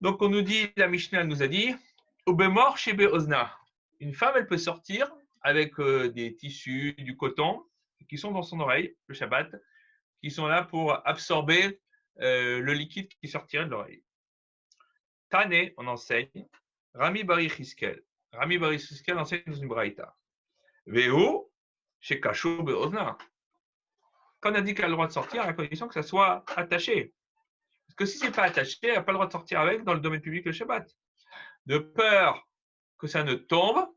Donc, on nous dit, la Mishnah nous a dit, Ubemor shebe ozna. Une femme, elle peut sortir avec des tissus, du coton, qui sont dans son oreille, le Shabbat, qui sont là pour absorber le liquide qui sortirait de l'oreille. Tane, on enseigne, Rami Bari Chiskel. Rami Bari Chiskel enseigne dans une braïta. Veo, chez Kachou Beozna. Quand on a dit qu'elle a le droit de sortir, à la condition que ça soit attaché. Parce que si ce n'est pas attaché, elle n'a pas le droit de sortir avec dans le domaine public le Shabbat. De peur que ça ne tombe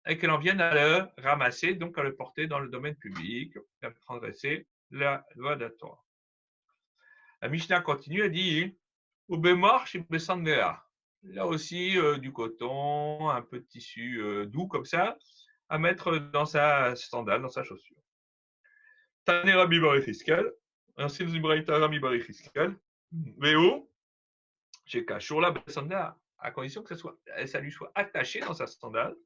et qu'elle en vienne à le ramasser, donc à le porter dans le domaine public, à transgresser la loi de la Torah. La Mishnah continue, elle dit Ubemor chez Besandea. Là aussi, du coton, un peu de tissu doux comme ça, à mettre dans sa sandale, dans sa chaussure. Tane Rabbi Bari Fiscal, ainsi nous Ibrahita Rabbi Bari Fiscal, Veo, chez Kashur Besandea, à condition que ça lui soit attaché dans sa sandale.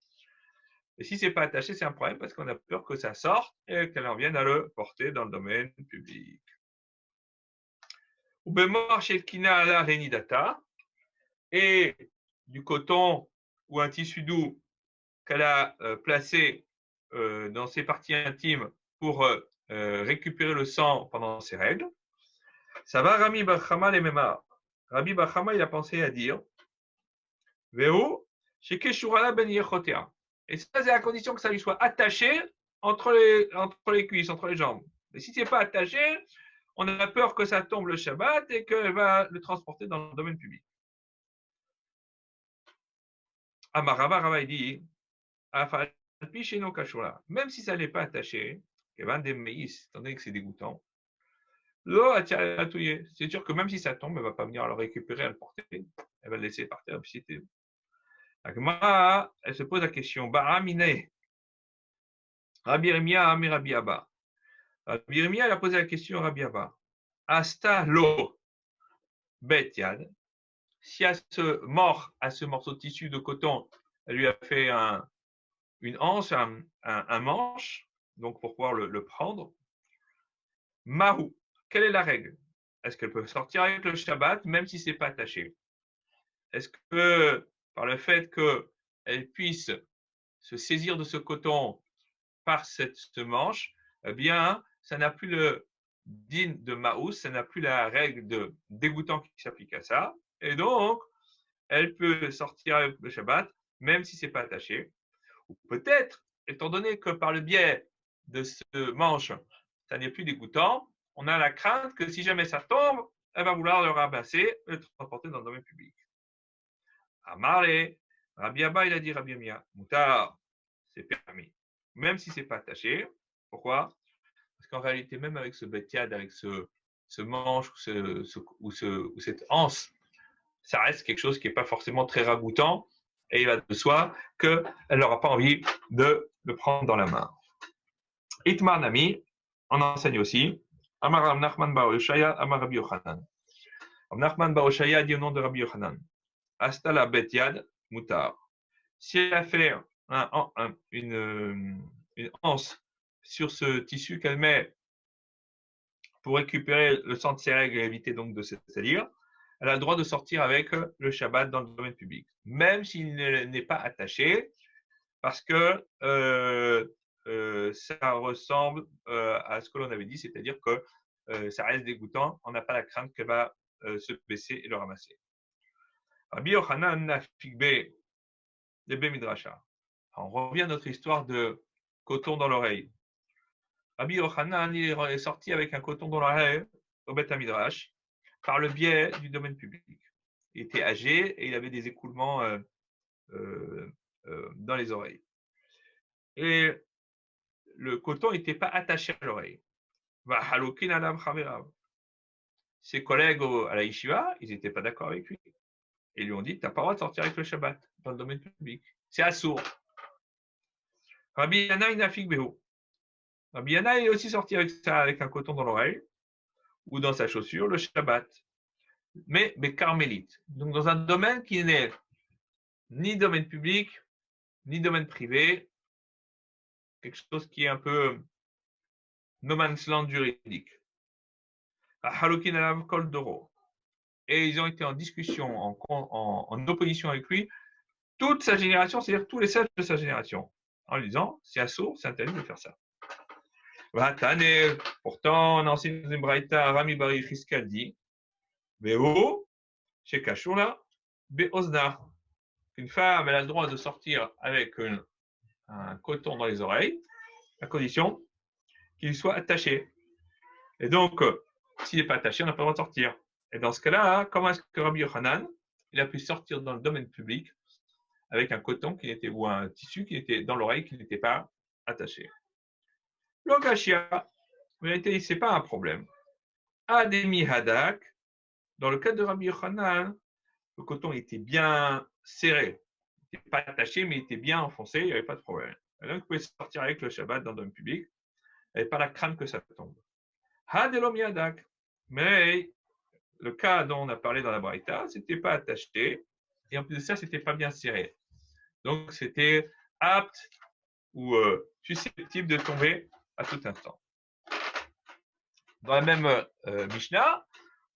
Et si ce n'est pas attaché, c'est un problème parce qu'on a peur que ça sorte et qu'elle en vienne à le porter dans le domaine public. Ubemor chez Kina ala Renidata, et du coton ou un tissu doux qu'elle a placé dans ses parties intimes pour récupérer le sang pendant ses règles. Ça va, Rami Bachama les Memar. Rabbi Bachama, il a pensé à dire Veo, chez Keshurala ben Yechotea. Et ça, c'est à condition que ça lui soit attaché entre les cuisses, entre les jambes. Mais si ce n'est pas attaché, on a peur que ça tombe le Shabbat et qu'elle va le transporter dans le domaine public. Amarava, Rava, il dit même si ça n'est pas attaché, étant donné que c'est dégoûtant, c'est sûr que même si ça tombe, elle ne va pas venir le récupérer, à le porter, elle va le laisser par terre. Agma, elle se pose la question, Baramine, Rabbi Remia, Ami Rabbi Abba. Rabbi Remia, elle a posé la question à Rabbi Abba. Asta lo bet yad. Si à ce morceau de tissu de coton, elle lui a fait une anse, un manche, donc pour pouvoir le prendre. Mahou, quelle est la règle? Est-ce qu'elle peut sortir avec le Shabbat même si ce n'est pas attaché? Est-ce que par le fait qu'elle puisse se saisir de ce coton par ce manche, eh bien, ça n'a plus le din de Mahou, ça n'a plus la règle de dégoûtant qui s'applique à ça. Et donc, elle peut sortir avec le Shabbat même si ce n'est pas attaché. Ou peut-être, étant donné que par le biais de ce manche, ça n'est plus dégoûtant, on a la crainte que si jamais ça tombe, elle va vouloir le ramasser et le transporter dans le domaine public. Amarle, Rabbi Abba, il a dit Rabbi Mia, Moutar, c'est permis. Même si ce n'est pas attaché. Pourquoi? Parce qu'en réalité, même avec ce betiad, avec ce manche ou cette anse, ça reste quelque chose qui n'est pas forcément très ragoûtant et il va de soi qu'elle n'aura pas envie de le prendre dans la main. Itmar Nami, on enseigne aussi, Amar Rav Nachman bar Yoshaya, Amar Rabbi Yochanan. Rav Nachman bar Yoshaya dit au nom de Rabbi Yochanan, Astala bet yad mutar. Si elle a fait une anse sur ce tissu qu'elle met pour récupérer le sang de ses règles et éviter donc de se salir, elle a le droit de sortir avec le Shabbat dans le domaine public, même s'il n'est pas attaché, parce que ça ressemble à ce que l'on avait dit, c'est-à-dire que ça reste dégoûtant, on n'a pas la crainte qu'elle va se baisser et le ramasser. Rabbi Yochanan Nafikbe, Lebe Midrasha. On revient à notre histoire de coton dans l'oreille. Rabbi Yochanan il est sorti avec un coton dans l'oreille au Beth Midrash par le biais du domaine public. Il était âgé et il avait des écoulements dans les oreilles. Et le coton n'était pas attaché à l'oreille. Ses collègues à la yeshiva, ils n'étaient pas d'accord avec lui. Et ils lui ont dit, tu n'as pas le droit de sortir avec le Shabbat dans le domaine public. C'est assourd. Rabbi Yana Inafik Beho. Rabbi Yana est aussi sorti avec ça, avec un coton dans l'oreille ou dans sa chaussure, le Shabbat. Mais carmélite. Donc dans un domaine qui n'est ni domaine public, ni domaine privé, quelque chose qui est un peu no man's land juridique. Halokin alav kol doro. et ils ont été en discussion, en opposition avec lui, toute sa génération, c'est-à-dire tous les sages de sa génération, en lui disant, c'est assourd, c'est interdit de faire ça. Pourtant, on enseigne dans une braïta, Rami Bari Chiska dit, Veo, chez Kashula, Beozna. Une femme, elle a le droit de sortir avec un coton dans les oreilles, à condition qu'il soit attaché. Et donc, s'il n'est pas attaché, on n'a pas le droit de sortir. Et dans ce cas-là, comment est-ce que Rabbi Yochanan, il a pu sortir dans le domaine public avec un coton qui était, ou un tissu qui était dans l'oreille qui n'était pas attaché? L'ogashia, en réalité, ce n'est pas un problème. Ademi Hadak, dans le cas de Rabbi Yochanan, le coton était bien serré. Il n'était pas attaché, mais il était bien enfoncé, il n'y avait pas de problème. Et donc, vous pouvez sortir avec le Shabbat dans le domaine public, il n'y avait pas la crainte que ça tombe. Hadelom Yadak, mais le cas dont on a parlé dans la Braïta, ce n'était pas attaché, et en plus de ça, ce n'était pas bien serré. Donc, c'était apte ou susceptible de tomber à tout instant. Dans la même Mishnah,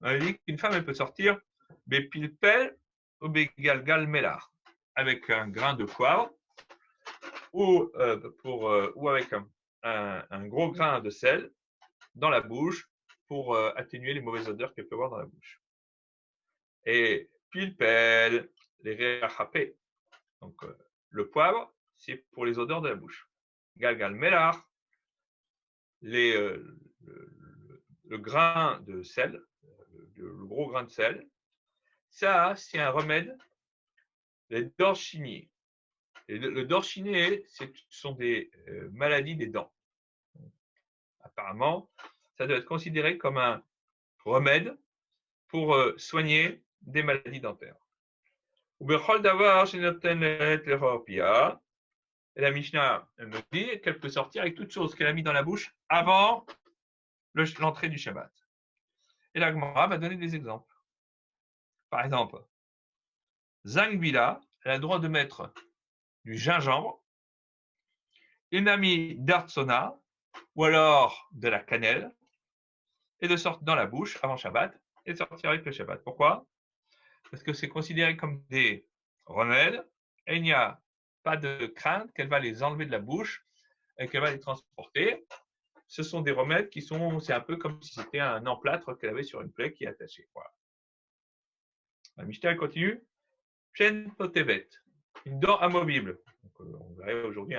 on a dit qu'une femme, elle peut sortir Bepilpel ou Begalgal Melar, avec un grain de poivre ou avec un gros grain de sel dans la bouche pour atténuer les mauvaises odeurs qu'elle peut avoir dans la bouche. Et Pilpel, les réachapés. Donc, le poivre, c'est pour les odeurs de la bouche. Galgal Melar, le grain de sel, le gros grain de sel, ça, c'est un remède, les dorchiniers. Et le dorchiné, ce sont des maladies des dents. Apparemment, ça doit être considéré comme un remède pour soigner des maladies dentaires. Et la Mishnah, elle me dit qu'elle peut sortir avec toute chose qu'elle a mis dans la bouche avant l'entrée du Shabbat. Et la Gemara va donner des exemples. Par exemple, Zangbila, elle a le droit de mettre du gingembre, une amie d'artsona, ou alors de la cannelle, et de sortir dans la bouche avant Shabbat, et de sortir avec le Shabbat. Pourquoi? Parce que c'est considéré comme des remèdes, et il n'y a pas de crainte qu'elle va les enlever de la bouche et qu'elle va les transporter. Ce sont des remèdes qui sont, c'est un peu comme si c'était un emplâtre qu'elle avait sur une plaie qui est attachée. Voilà. La Mishnah continue. Chen potevet, une dent amovible. Donc, on verrait aujourd'hui,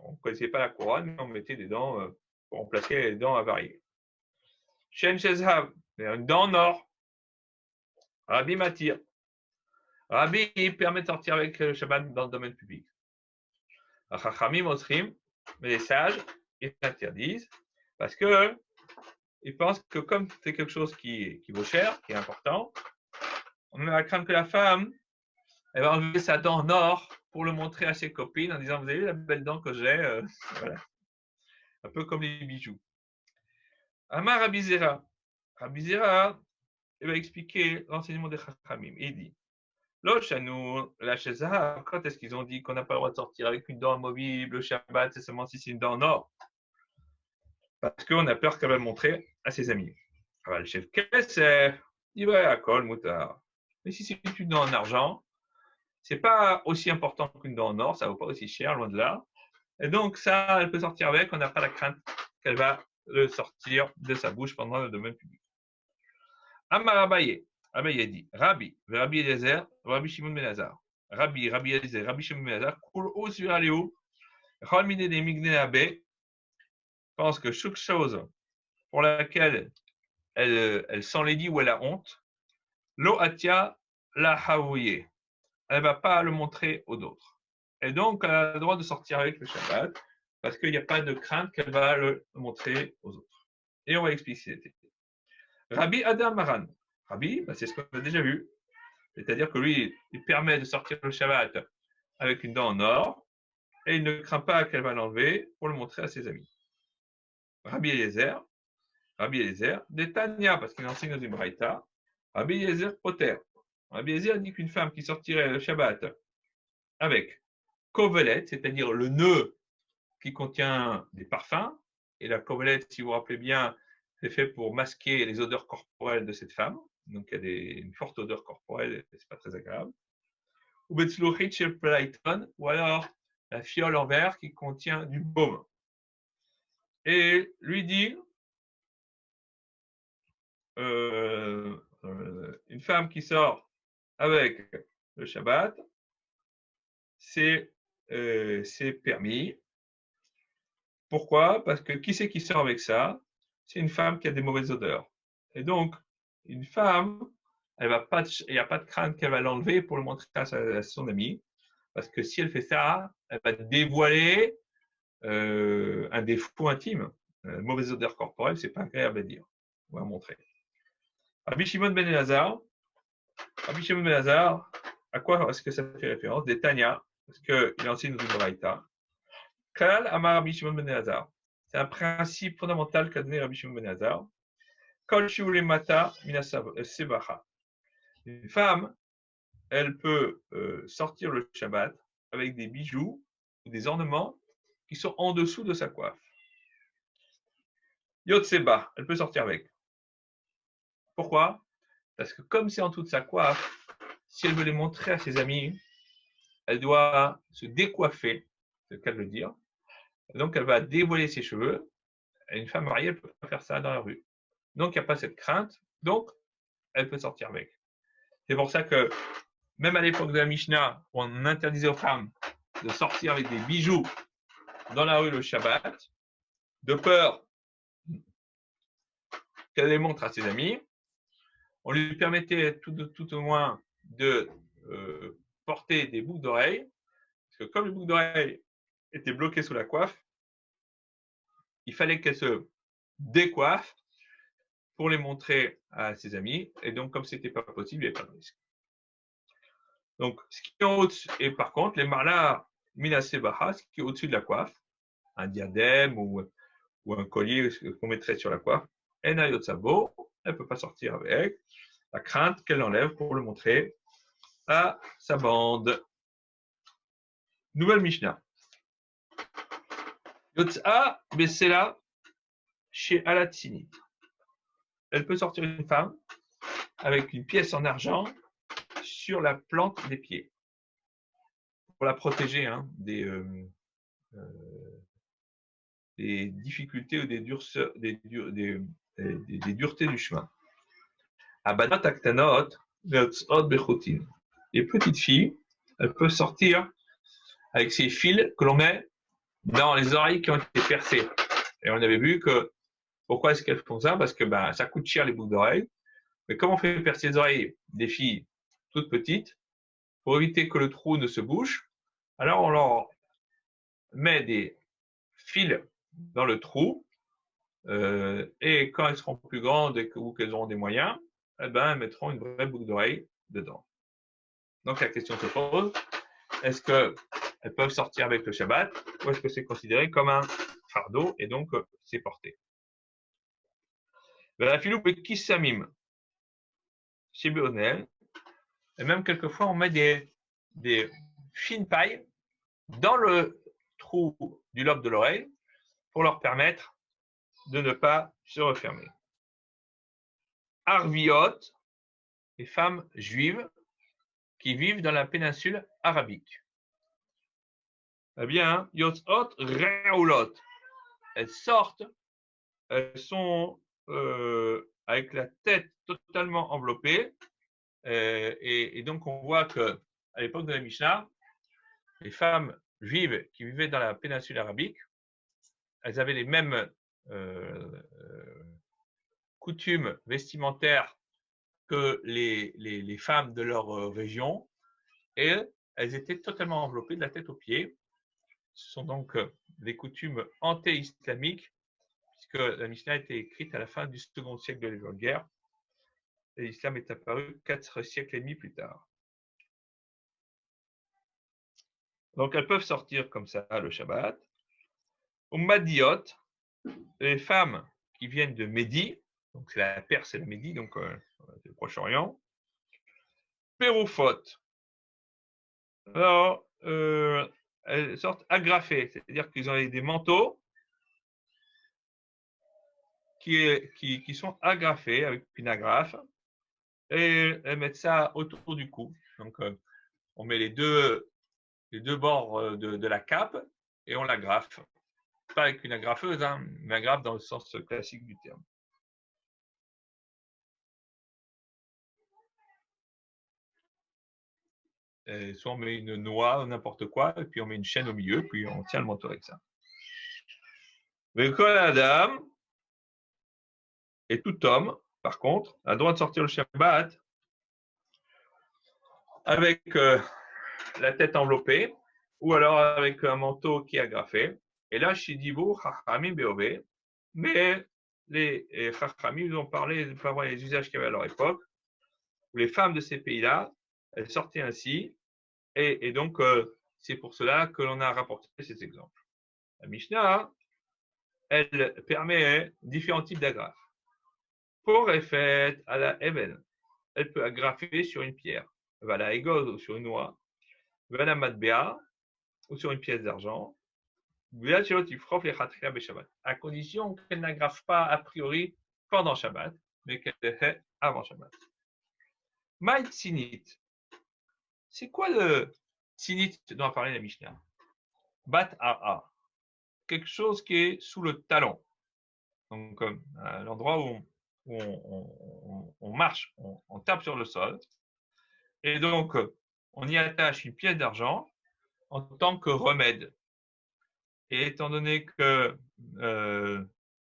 on ne connaissait pas la couronne, mais on mettait des dents pour remplacer les dents avariées. Chen shezhav, une dent en or. Rabbi Matir. Rabbi permet de sortir avec le Shabbat dans le domaine public. Chachamim osrim, mais les sages, ils interdisent parce que ils pensent que comme c'est quelque chose qui vaut cher, qui est important, on a la crainte que la femme, elle va enlever sa dent en or pour le montrer à ses copines en disant, vous avez vu la belle dent que j'ai, voilà. Un peu comme les bijoux. Amar Rabbi Zera. Rabbi Zera, il va expliquer l'enseignement des Chachamim. Il dit, Lochanou, la Shezah, quand est-ce qu'ils ont dit qu'on n'a pas le droit de sortir avec une dent amovible, le Shabbat, c'est seulement si c'est une dent en or? Parce qu'on a peur qu'elle va le montrer à ses amis. Alors, le chef Kesser, il va à Kol Moutar. Mais si c'est une dent en argent, c'est pas aussi important qu'une dent en or, ça vaut pas aussi cher, loin de là. Et donc, ça, elle peut sortir avec, on n'a pas la crainte qu'elle va le sortir de sa bouche pendant le domaine public. Amar Abaye, Abaye dit, Rabbi Eliezer, Rabbi Shimon Ben Hazar. Rabbi Eliezer, Rabbi Shimon Ben Hazar, Kul Os Viraleu, Chalmine de Migne Abe, pense que chaque chose pour laquelle elle s'enlaidit ou elle a honte, lo atia la haouye. Elle ne va pas le montrer aux autres. Et donc, elle a le droit de sortir avec le Shabbat parce qu'il n'y a pas de crainte qu'elle va le montrer aux autres. Et on va expliquer. Rabbi Adam Maran. Rabbi, c'est ce qu'on a déjà vu. C'est-à-dire que lui, il permet de sortir le Shabbat avec une dent en or et il ne craint pas qu'elle va l'enlever pour le montrer à ses amis. Rabbi Eliezer, Détania, parce qu'il enseigne dans une braïta, Rabbi Eliezer Poter. Rabbi Eliezer dit qu'une femme qui sortirait le Shabbat avec kovelet, c'est-à-dire le nœud qui contient des parfums, et la kovelet, si vous vous rappelez bien, c'est fait pour masquer les odeurs corporelles de cette femme, donc il y a une forte odeur corporelle, c'est pas très agréable. Ou betzluchit shel Playton, ou alors la fiole en verre qui contient du baume. Et lui dit, une femme qui sort avec le Shabbat, c'est permis. Pourquoi? Parce que qui c'est qui sort avec ça? C'est une femme qui a des mauvaises odeurs. Et donc, une femme, il n'y a pas de crainte qu'elle va l'enlever pour le montrer à son ami. Parce que si elle fait ça, elle va dévoiler un défaut intime. Mauvaise odeur corporelle, c'est pas agréable à dire. On va montrer. Rabbi Shimon ben Elazar, à quoi est-ce que ça fait référence? Des Tanya, parce qu'il enseigne dans une braïta. Kal Amar Rabbi Shimon ben Elazar. C'est un principe fondamental qu'a donné Rabbi Shimon ben Elazar. Kol shiule mata mina sebacha. Une femme, elle peut sortir le Shabbat avec des bijoux ou des ornements qui sont en dessous de sa coiffe. Yotseba, elle peut sortir avec. Pourquoi? Parce que comme c'est en dessous de sa coiffe, si elle veut les montrer à ses amis, elle doit se décoiffer, c'est le cas de le dire. Donc elle va dévoiler ses cheveux. Et une femme mariée, elle ne peut pas faire ça dans la rue. Donc il n'y a pas cette crainte. Donc elle peut sortir avec. C'est pour ça que même à l'époque de la Mishnah, on interdisait aux femmes de sortir avec des bijoux dans la rue le Shabbat, de peur qu'elle les montre à ses amis. On lui permettait tout au moins de porter des boucles d'oreilles, parce que comme les boucles d'oreilles étaient bloquées sous la coiffe, il fallait qu'elle se décoiffe pour les montrer à ses amis, et donc comme ce n'était pas possible, il n'y avait pas de risque. Donc, ce qui est en haut, et par contre, les marlas minasebaha, ce qui est au-dessus de la coiffe, un diadème ou un collier qu'on mettrait sur la coiffe, Enayotsabo, elle ne peut pas sortir avec la crainte qu'elle enlève pour le montrer à sa bande. Nouvelle Mishnah. Yotza Besela chez Alatsini. Elle peut sortir une femme avec une pièce en argent sur la plante des pieds pour la protéger des difficultés ou des duretés du chemin. Abanat aktanot veotzot bechotin. Les petites filles, elles peuvent sortir avec ces fils que l'on met dans les oreilles qui ont été percées. Et on avait vu que pourquoi est-ce qu'elles font ça? Parce que ça coûte cher les boucles d'oreilles. Mais comment on fait percer les oreilles des filles toutes petites pour éviter que le trou ne se bouche? Alors on leur met des fils dans le trou et quand elles seront plus grandes ou qu'elles auront des moyens, elles mettront une vraie boucle d'oreille dedans. Donc la question se pose, est-ce qu'elles peuvent sortir avec le Shabbat ou est-ce que c'est considéré comme un fardeau et donc c'est porté? La filoupe kissamim chez Béonel, et même quelquefois on met des fines pailles dans le trou du lobe de l'oreille pour leur permettre de ne pas se refermer. Arviot, les femmes juives qui vivent dans la péninsule arabique. Eh bien, yotzot re'ulot, elles sortent, elles sont avec la tête totalement enveloppée, et donc on voit que à l'époque de la Mishnah, les femmes juives qui vivaient dans la péninsule arabique, elles avaient les mêmes coutumes vestimentaires que les femmes de leur région, et elles étaient totalement enveloppées de la tête aux pieds. Ce sont donc des coutumes anté-islamiques, puisque la Mishnah a été écrite à la fin du second siècle de la guerre, et l'islam est apparu 4 siècles et demi plus tard. Donc elles peuvent sortir comme ça le Shabbat. Madiot, les femmes qui viennent de Médie, donc c'est la Perse et la Médie, donc le Proche-Orient. Pérophot. Alors, elles sortent agrafées, c'est-à-dire qu'ils ont des manteaux qui sont agrafés avec une agrafe. et mettre ça autour du cou. Donc, on met les deux bords de la cape et on l'agrafe. Pas avec une agrafeuse, hein, mais agrafe dans le sens classique du terme. Et soit on met une noix ou n'importe quoi, et puis on met une chaîne au milieu, puis on tient le manteau avec ça. Mais quand la dame, et tout homme, par contre, a le droit de sortir le Shabbat avec la tête enveloppée, ou alors avec un manteau qui est agrafé. Et là, chez Divo, Chachamim Beové, mais les Chachamim ont parlé de voir les usages qu'il y avait à leur époque, où les femmes de ces pays-là, elles sortaient ainsi, et donc c'est pour cela que l'on a rapporté ces exemples. La Mishnah, elle permet différents types d'agrafes. Pour effet à la Eben, elle peut agrafer sur une pierre, la égose ou sur une noix, la matbea ou sur une pièce d'argent, à condition qu'elle n'agrafe pas a priori pendant Shabbat, mais qu'elle le fait avant Shabbat. Maït Tsinit. C'est quoi le Tsinit dont a parlé la Mishnah? Bat A'a. Quelque chose qui est sous le talon. Donc, l'endroit où on marche, on tape sur le sol. Et donc, on y attache une pièce d'argent en tant que remède. Et étant donné que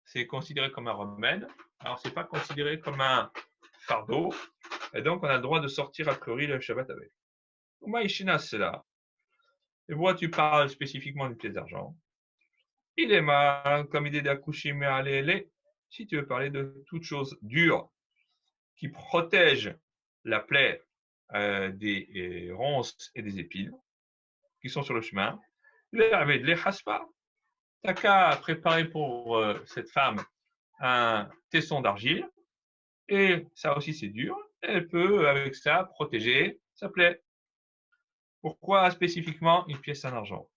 c'est considéré comme un remède, alors c'est pas considéré comme un fardeau, et donc on a le droit de sortir a priori le Shabbat avec. Maïchina, c'est là. Et pourquoi tu parles spécifiquement d'une pièce d'argent? Il est mal, comme idée d'accoucher, mais allez, si tu veux parler de toute chose dure qui protège la plaie des ronces et des épines qui sont sur le chemin, les haspa. T'as qu'à préparer pour cette femme un tesson d'argile, et ça aussi c'est dur, elle peut avec ça protéger sa plaie. Pourquoi spécifiquement une pièce en argent?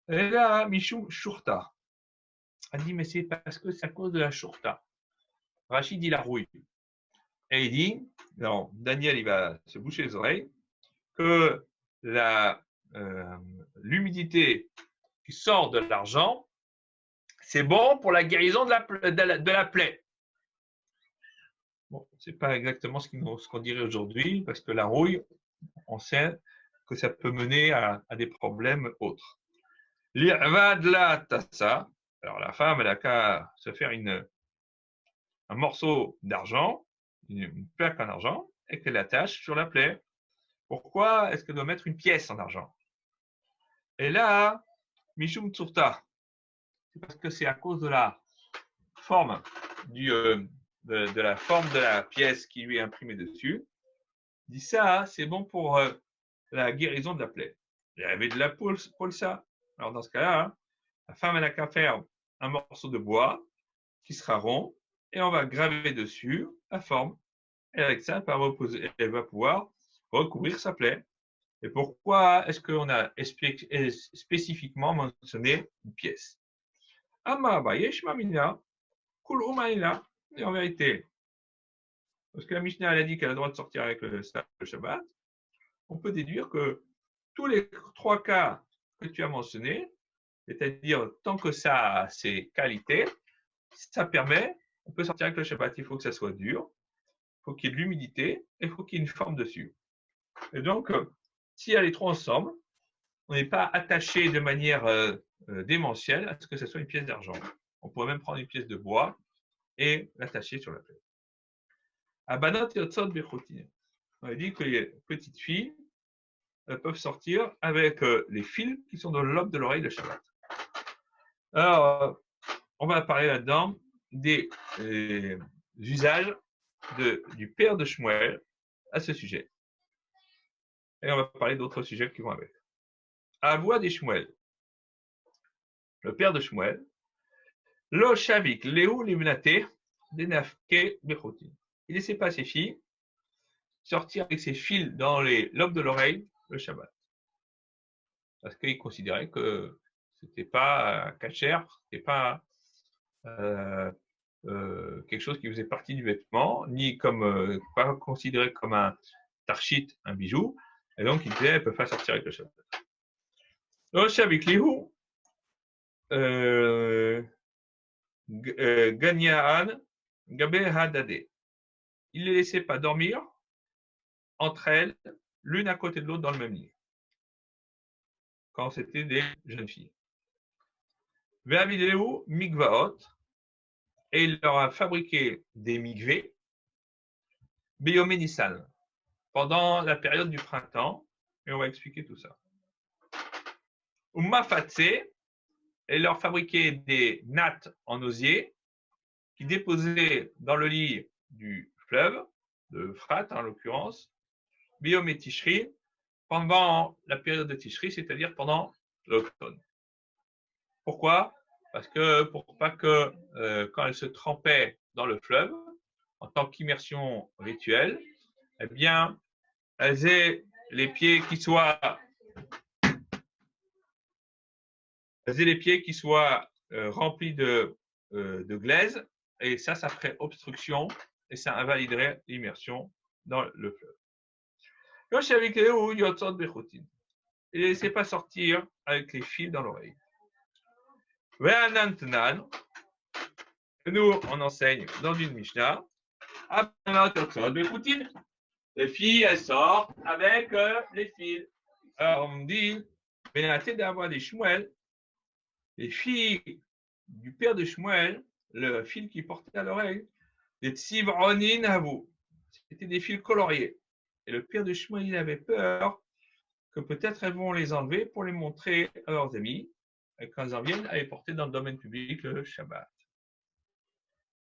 Et là, Mishum Shurta a dit, mais c'est parce que c'est à cause de la Shurta. Rachid dit la rouille. Et il dit, non, Daniel il va se boucher les oreilles, que l'humidité qui sort de l'argent, c'est bon pour la guérison de la plaie. Bon, c'est pas exactement ce qu'on dirait aujourd'hui, parce que la rouille, on sait que ça peut mener à des problèmes autres. L'irvadla tassa. Alors la femme, elle a qu'à se faire un morceau d'argent, une plaque en argent, et qu'elle attache sur la plaie. Pourquoi est-ce qu'elle doit mettre une pièce en argent? Et là, Mishum Tsurta, c'est parce que c'est à cause de la forme de la forme de la pièce qui lui est imprimée dessus. Il dit ça, c'est bon pour la guérison de la plaie. Il y avait de la polsa. Alors dans ce cas-là, la femme elle a qu'à faire un morceau de bois qui sera rond et on va graver dessus la forme. Et avec ça, elle va pouvoir recouvrir sa plaie. Et pourquoi est-ce qu'on a spécifiquement mentionné une pièce? Amma bayesh mamina, kul umaina. Et en vérité, parce que la Mishnah elle a dit qu'elle a le droit de sortir avec le Shabbat, on peut déduire que tous les trois cas que tu as mentionnés, c'est-à-dire tant que ça a ses qualités, ça permet, on peut sortir avec le Shabbat. Il faut que ça soit dur, il faut qu'il y ait de l'humidité et il faut qu'il y ait une forme dessus. Et donc, si elle est trop ensemble, on n'est pas attaché de manière démentielle à ce que ce soit une pièce d'argent. On pourrait même prendre une pièce de bois et l'attacher sur la plaie. Abanot et Otsot Bechotin. On a dit que les petites filles peuvent sortir avec les fils qui sont dans le lobe de l'oreille de Shabbat. Alors, on va parler là-dedans des usages du père de Shmuel à ce sujet. Et on va parler d'autres sujets qui vont avec. À voix des Shmuel, le père de Shmuel, Lo Shavik, Léou Limnate, Denafke Bechotin. Il ne laissait pas ses filles sortir avec ses fils dans les lobes de l'oreille le Shabbat. Parce qu'il considérait que c'était pas cachère, c'était pas quelque chose qui faisait partie du vêtement, ni comme pas considéré comme un tarchit, un bijou. Et donc, il disait, elle ne peut pas sortir avec le Shabbat. Donc, avec Lihu, Ganyaan, Gabe Hadade. Il ne les laissait pas dormir entre elles, l'une à côté de l'autre dans le même lit, quand c'était des jeunes filles. Ve'avideu mikvaot, et il leur a fabriqué des mikvés, Beyomé Nissan, pendant la période du printemps, et on va expliquer tout ça. Umafatse, et leur fabriquer des nattes en osier, qui déposaient dans le lit du fleuve, de Frat en l'occurrence, Beyomé Tishri, pendant la période de Tishri, c'est-à-dire pendant l'automne. Pourquoi? Parce que pour pas que quand elles se trempaient dans le fleuve, en tant qu'immersion rituelle, eh bien, elles aient les pieds qui soient remplis de glaise, et ça ferait obstruction et ça invaliderait l'immersion dans le fleuve. Il ne laissait pas sortir avec les fils dans l'oreille. Nous, on enseigne dans une Mishnah. Les filles, elles sortent avec les fils. Alors, on me dit, d'avoir des Shmuel, les filles du père de Shmuel, le fil qui portait à l'oreille, des Tzivronin Havu. C'était des fils coloriés. Et le père de Shmuel, il avait peur que peut-être elles vont les enlever pour les montrer à leurs amis. Et quand ils en viennent, à les porter dans le domaine public le Shabbat.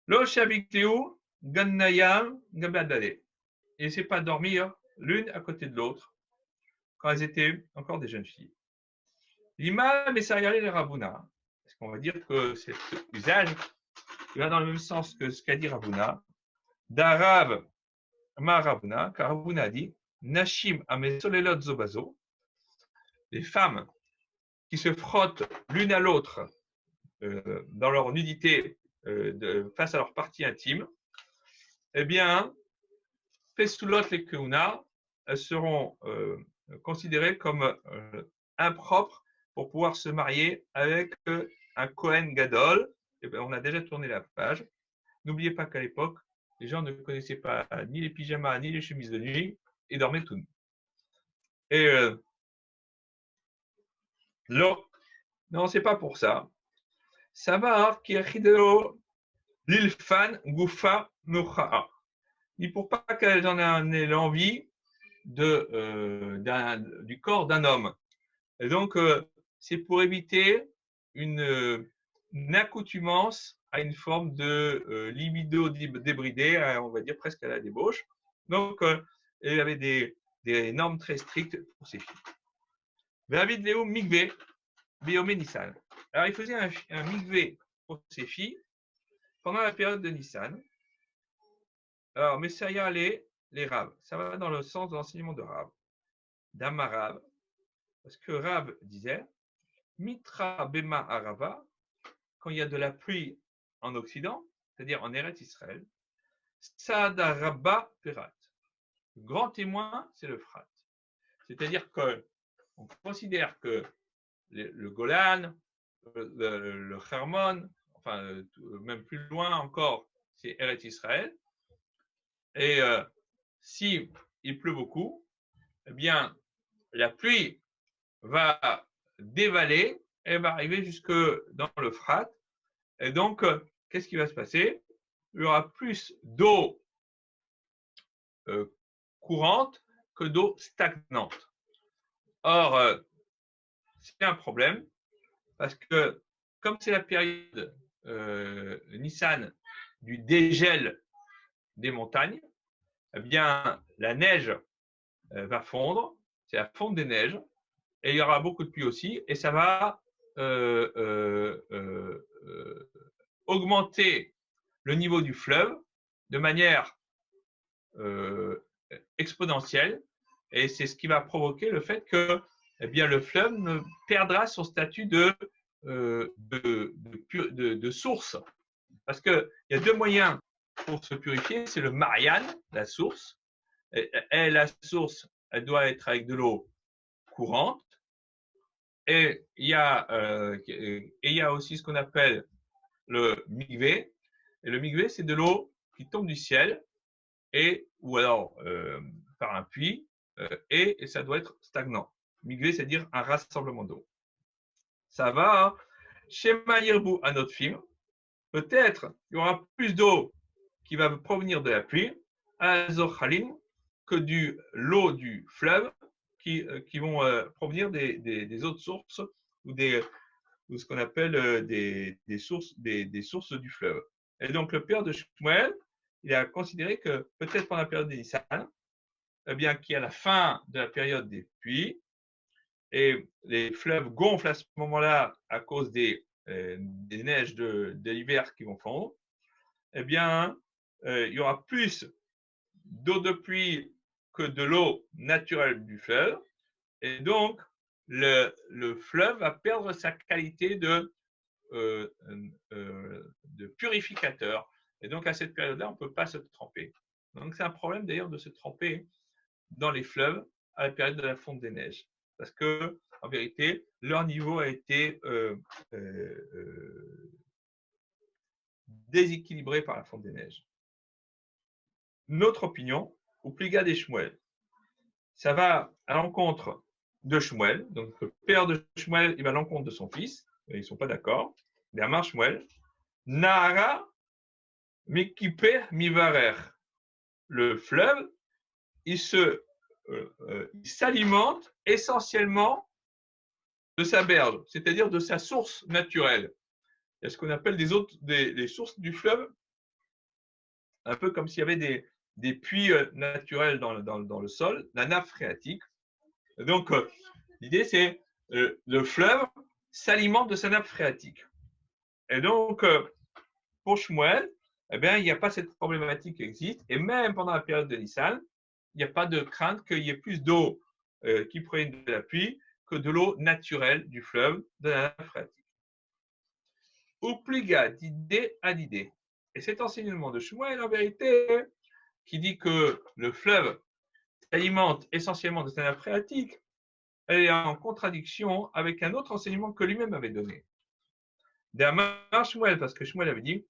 Lo Shavikteu, Gannayam, Gabadale. Et ne laissaient pas dormir l'une à côté de l'autre quand elles étaient encore des jeunes filles. L'imam et Sayari et Ravuna. Est-ce qu'on va dire que cet usage qui va dans le même sens que ce qu'a dit Ravuna, d'Arav Ma Ravuna, car Ravuna a dit Nashim amesolelot zobazo, les femmes qui se frottent l'une à l'autre dans leur nudité face à leur partie intime, eh bien, Pesulot les Keuna, elles seront considérées comme impropres pour pouvoir se marier avec un Kohen Gadol. Eh bien, on a déjà tourné la page. N'oubliez pas qu'à l'époque, les gens ne connaissaient pas ni les pyjamas ni les chemises de nuit et dormaient tout nus. Et non, c'est pas pour ça. Ça va, Kirchideo, l'ilfan, Goufa, Mukha'a. Ni pour pas qu'elles en aient l'envie du corps d'un homme. Et donc, c'est pour éviter une accoutumance à une forme de libido débridée, on va dire presque à la débauche. Donc, il y avait des normes très strictes pour ces filles. David Léo Migvé, Biomé Nissan. Alors, il faisait un Migvé pour ces filles pendant la période de Nissan. Alors, Messiah les Rav, ça va dans le sens de l'enseignement de Rav, d'Amarav, parce que Rav disait Mitra Bema Arava, quand il y a de la pluie en Occident, c'est-à-dire en Eretz Israël, Saada Rabba Perat. Le grand témoin, c'est le Frat. C'est-à-dire qu'on considère que le Golan, le Hermon, enfin, même plus loin encore, c'est Eretz Israël. Et si il pleut beaucoup, eh bien, la pluie va dévaler et va arriver jusque dans le Frat. Et donc, qu'est-ce qui va se passer? Il y aura plus d'eau courante que d'eau stagnante. Or, c'est un problème parce que comme c'est la période Nissan du dégel des montagnes, eh bien, la neige va fondre, c'est la fonte des neiges, et il y aura beaucoup de pluie aussi, et ça va augmenter le niveau du fleuve de manière exponentielle, et c'est ce qui va provoquer le fait que eh bien, le fleuve perdra son statut de source Parce qu'il y a deux moyens pour se purifier. C'est le Marian, la source. Et la source, elle doit être avec de l'eau courante. Et il y a aussi ce qu'on appelle le migvé. Et le migvé, c'est de l'eau qui tombe du ciel ou alors par un puits et ça doit être stagnant. Migvé, c'est-à-dire un rassemblement d'eau. Ça va chez Mayerbu à notre film. Peut-être il y aura plus d'eau qui va provenir de la pluie à Zochalim que de l'eau du fleuve qui vont provenir des autres sources ou ce qu'on appelle des sources du fleuve. Et donc le père de Shmuel, il a considéré que peut-être pendant la période des Nissan, eh bien qui est à la fin de la période des pluies, et les fleuves gonflent à ce moment-là à cause des neiges de l'hiver qui vont fondre, eh bien, il y aura plus d'eau de pluie que de l'eau naturelle du fleuve. Et donc, le fleuve va perdre sa qualité de purificateur. Et donc, à cette période-là, on ne peut pas se tremper. Donc, c'est un problème d'ailleurs de se tremper dans les fleuves à la période de la fonte des neiges. Parce que, en vérité, leur niveau a été déséquilibré par la fonte des neiges. Notre opinion, au Pliga des Shmuel, ça va à l'encontre de Shmuel. Donc, le père de Shmuel, il va à l'encontre de son fils. Ils ne sont pas d'accord. Mais Amar Shmuel, Nahara Mekiper Mivarer. Le fleuve, il s'alimente essentiellement de sa berge, c'est-à-dire de sa source naturelle. Il y a ce qu'on appelle des sources du fleuve, un peu comme s'il y avait des puits naturels dans le sol, la nappe phréatique. Donc, l'idée, c'est le fleuve s'alimente de sa nappe phréatique. Et donc, pour Shmuel, eh bien, il n'y a pas cette problématique qui existe. Et même pendant la période de Nissan, il n'y a pas de crainte qu'il y ait plus d'eau qui provienne de la pluie que de l'eau naturelle du fleuve de la nappe phréatique. Oupliga d'idée à l'idée. Et cet enseignement de Shmuel, en vérité, qui dit que le fleuve s'alimente essentiellement de sa nappe phréatique, elle est en contradiction avec un autre enseignement que lui-même avait donné. D'Amar Shmuel, parce que Shmuel avait dit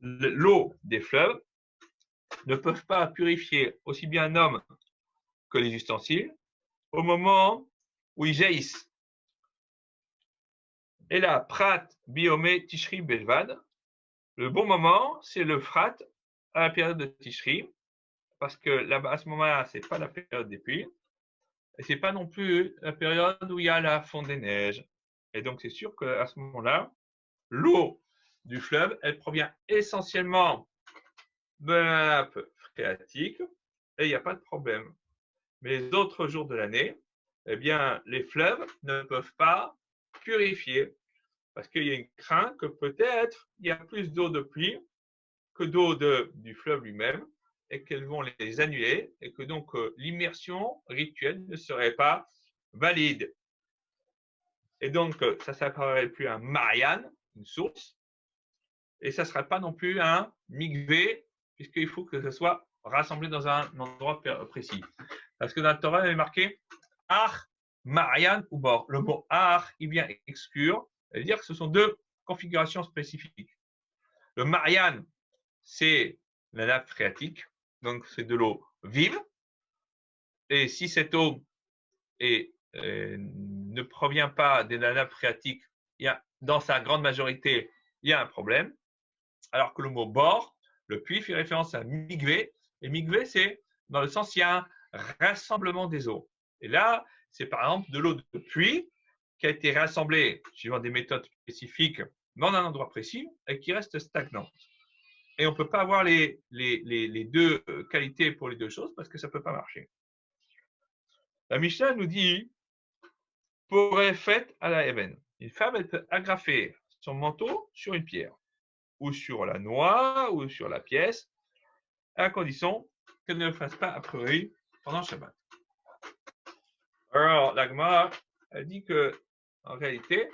l'eau des fleuves ne peuvent pas purifier aussi bien un homme que les ustensiles au moment où ils jaillissent. Et là, Prat, Biomé, Tishri, Belvad, le bon moment, c'est le Frat à la période de Tishri, parce que là-bas, à ce moment-là, ce n'est pas la période des pluies, et ce n'est pas non plus la période où il y a la fonte des neiges. Et donc, c'est sûr qu'à ce moment-là, l'eau du fleuve, elle provient essentiellement de la nappe phréatique, et il n'y a pas de problème. Mais les autres jours de l'année, eh bien, les fleuves ne peuvent pas purifier, parce qu'il y a une crainte que peut-être il y a plus d'eau de pluie que d'eau du fleuve lui-même, et qu'elles vont les annuler, et que donc l'immersion rituelle ne serait pas valide. Et donc, ça ne s'appellerait plus un Marianne, une source, et ça ne sera pas non plus un Mikvé, puisqu'il faut que ce soit rassemblé dans un endroit précis. Parce que dans le Torah, il est marqué Ar, Marianne ou Bor. Le mot Ar, il vient exclure, c'est-à-dire que ce sont deux configurations spécifiques. Le Marianne, c'est la nappe phréatique, donc c'est de l'eau vive. Et si cette eau ne provient pas de la nappe phréatique, dans sa grande majorité, il y a un problème. Alors que le mot bord, le puits, fait référence à migvé. Et migvé, c'est dans le sens, il y a un rassemblement des eaux. Et là, c'est par exemple de l'eau de puits qui a été rassemblée suivant des méthodes spécifiques dans un endroit précis et qui reste stagnante. Et on ne peut pas avoir les deux qualités pour les deux choses parce que ça ne peut pas marcher. La Mishnah nous dit pour fait à la Eben. Une femme, elle peut agrafer son manteau sur une pierre, ou sur la noix, ou sur la pièce, à condition qu'elle ne le fasse pas a priori pendant Shabbat. Alors, la Gemara, elle dit que en réalité,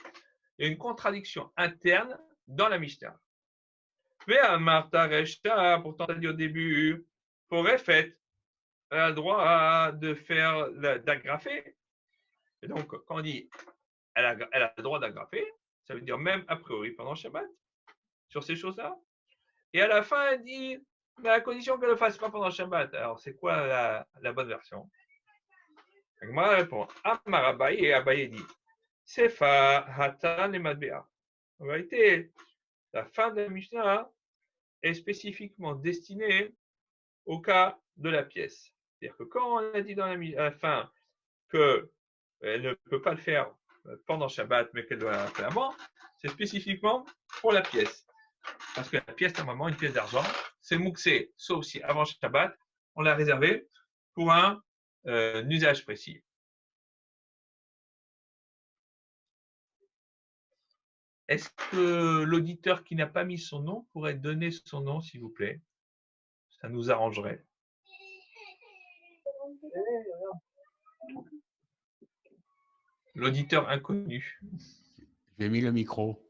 il y a une contradiction interne dans la Mishnah. Mais à Martha Reshta, pourtant, tu as dit au début, pour fait, elle a le droit de faire, d'agrafer. Et donc, quand on dit elle a le droit d'agrafer, ça veut dire même a priori pendant Shabbat, sur ces choses-là. Et à la fin, elle dit, mais à condition qu'elle ne le fasse pas pendant Shabbat. Alors, c'est quoi la bonne version? Moi, répond, Amar Abaye, et Abaye dit, Sefa Hatan et Madbea. En vérité, la fin de la Mishnah est spécifiquement destinée au cas de la pièce. C'est-à-dire que quand on a dit à la fin qu'elle ne peut pas le faire pendant Shabbat, mais qu'elle doit le faire avant, c'est spécifiquement pour la pièce. Parce que la pièce, normalement, une pièce d'argent, c'est mouxé, sauf si avant Shabbat, on l'a réservé pour un usage précis. Est-ce que l'auditeur qui n'a pas mis son nom pourrait donner son nom, s'il vous plaît? Ça nous arrangerait. L'auditeur inconnu. J'ai mis le micro.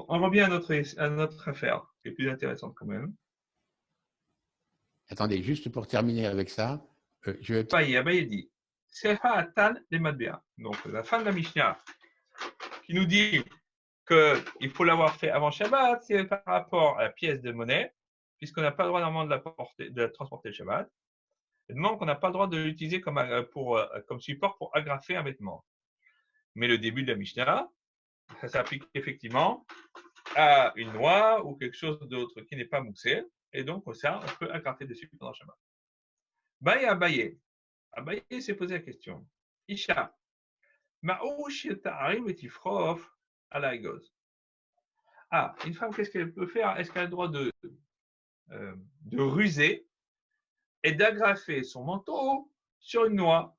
On revient à notre affaire, qui est plus intéressante quand même. Attendez, juste pour terminer avec ça, je vais... Abaye dit, Sefa Atan les Madbea. Donc, la fin de la Mishnah, qui nous dit qu'il faut l'avoir fait avant Shabbat, c'est par rapport à la pièce de monnaie, puisqu'on n'a pas le droit normalement de la transporter le Shabbat. Et donc, on n'a pas le droit de l'utiliser comme support pour agrafer un vêtement. Mais le début de la Mishnah, ça s'applique effectivement à une noix ou quelque chose d'autre qui n'est pas moussé. Et donc, ça, on peut agrafer dessus pendant Shabbat. Baye Abaye. Abaye s'est posé la question. Isha, ma'ouch ta'arim et tifrof à la goz. Ah, une femme, qu'est-ce qu'elle peut faire? Est-ce qu'elle a le droit de ruser et d'agrafer son manteau sur une noix?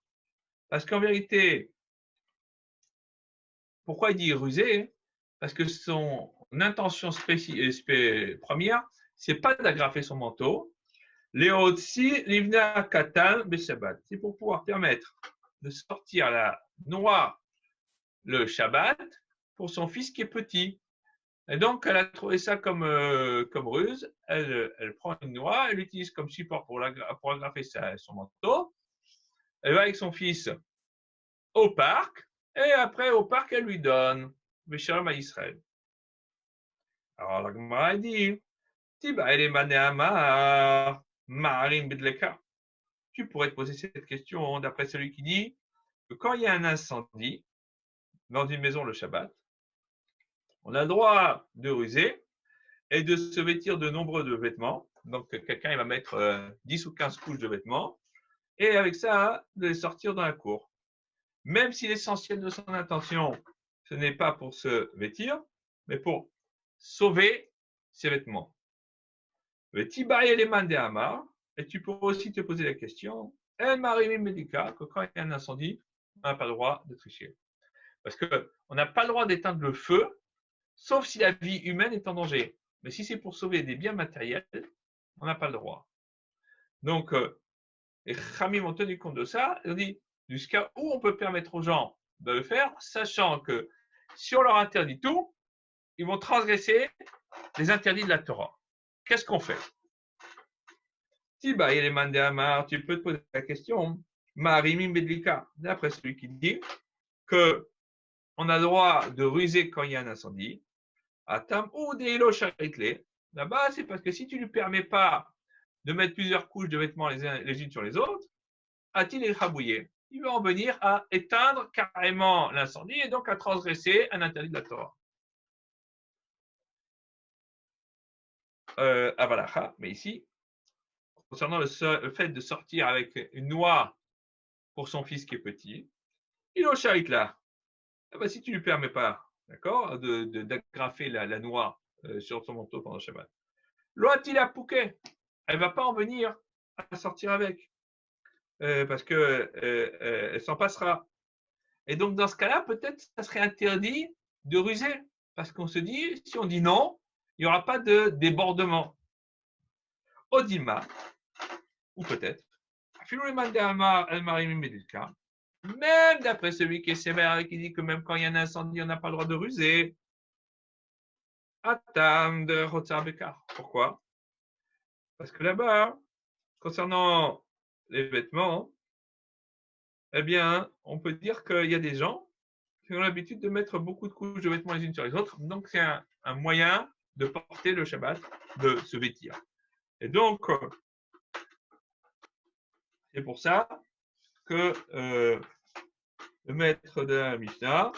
Parce qu'en vérité, pourquoi il dit ruser? Parce que son intention première, c'est pas d'agrafer son manteau. Léotsi livna katan beshabbat. C'est pour pouvoir permettre de sortir la noix le Shabbat pour son fils qui est petit. Et donc, elle a trouvé ça comme ruse. Elle prend une noix, elle l'utilise comme support pour agrafer son manteau. Elle va avec son fils au parc, et après, au parc, elle lui donne Beshalom à Israël. Alors, la Gemara dit, tu pourrais te poser cette question d'après celui qui dit que quand il y a un incendie dans une maison le Shabbat, on a le droit de ruser et de se vêtir de nombreux vêtements. Donc, quelqu'un il va mettre 10 ou 15 couches de vêtements et avec ça, de les sortir dans la cour. Même si l'essentiel de son intention, ce n'est pas pour se vêtir, mais pour sauver ses vêtements. Et tu pourrais aussi te poser la question, que quand il y a un incendie, on n'a pas le droit de tricher. Parce qu'on n'a pas le droit d'éteindre le feu, sauf si la vie humaine est en danger. Mais si c'est pour sauver des biens matériels, on n'a pas le droit. Donc, les Khamim ont tenu compte de ça, ils ont dit, jusqu'à où on peut permettre aux gens de le faire, sachant que si on leur interdit tout, ils vont transgresser les interdits de la Torah. Qu'est-ce qu'on fait? Si bah, il est mandé à Mar, tu peux te poser la question, Marimim Bedlika, d'après celui qui dit que on a le droit de ruser quand il y a un incendie, Atam ou Deilo Charitle. Là-bas, c'est parce que si tu ne lui permets pas de mettre plusieurs couches de vêtements les unes sur les autres, a-t-il les rabouillé? Il va en venir à éteindre carrément l'incendie et donc à transgresser un interdit de la Torah. Avalacha, mais ici, concernant le fait de sortir avec une noix pour son fils qui est petit, il au charit là. Ah bah, si tu ne lui permets pas, d'accord, d'agrafer la noix sur son manteau pendant le Shabbat, l'oa-t-il à Pouquet? Elle ne va pas en venir à sortir avec. Parce qu'elle s'en passera. Et donc, dans ce cas-là, peut-être ça serait interdit de ruser. Parce qu'on se dit, si on dit non, il n'y aura pas de débordement. Odima, ou peut-être, Même d'après celui qui est sévère et qui dit que même quand il y a un incendie, on n'a pas le droit de ruser. Atam de Rotsar Bekar. Pourquoi? Parce que là-bas, concernant les vêtements, eh bien, on peut dire qu'il y a des gens qui ont l'habitude de mettre beaucoup de couches de vêtements les unes sur les autres. Donc, c'est un moyen de porter le Shabbat, de se vêtir. Et donc, c'est pour ça que le maître de la Mishnah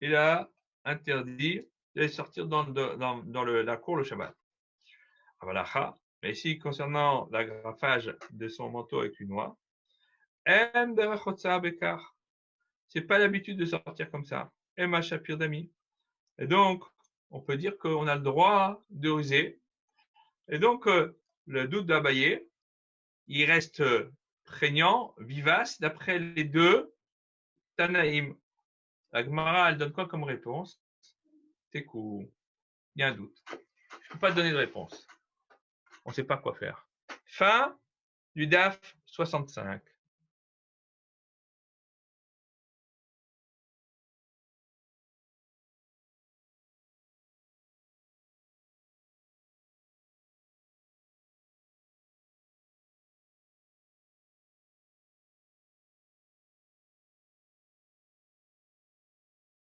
il a interdit de sortir dans la cour le Shabbat. Avalacha, mais ici, concernant l'agrafage de son manteau avec une noix, c'est pas l'habitude de sortir comme ça. Emma Shapir Dami. Et donc, on peut dire qu'on a le droit de ruser. Et donc, le doute d'Abaye, il reste prégnant, vivace, d'après les deux Tanaïm. La Gemara, elle donne quoi comme réponse? C'est cool. Il y a un doute. Je ne peux pas donner de réponse. On ne sait pas quoi faire. Fin du DAF 65.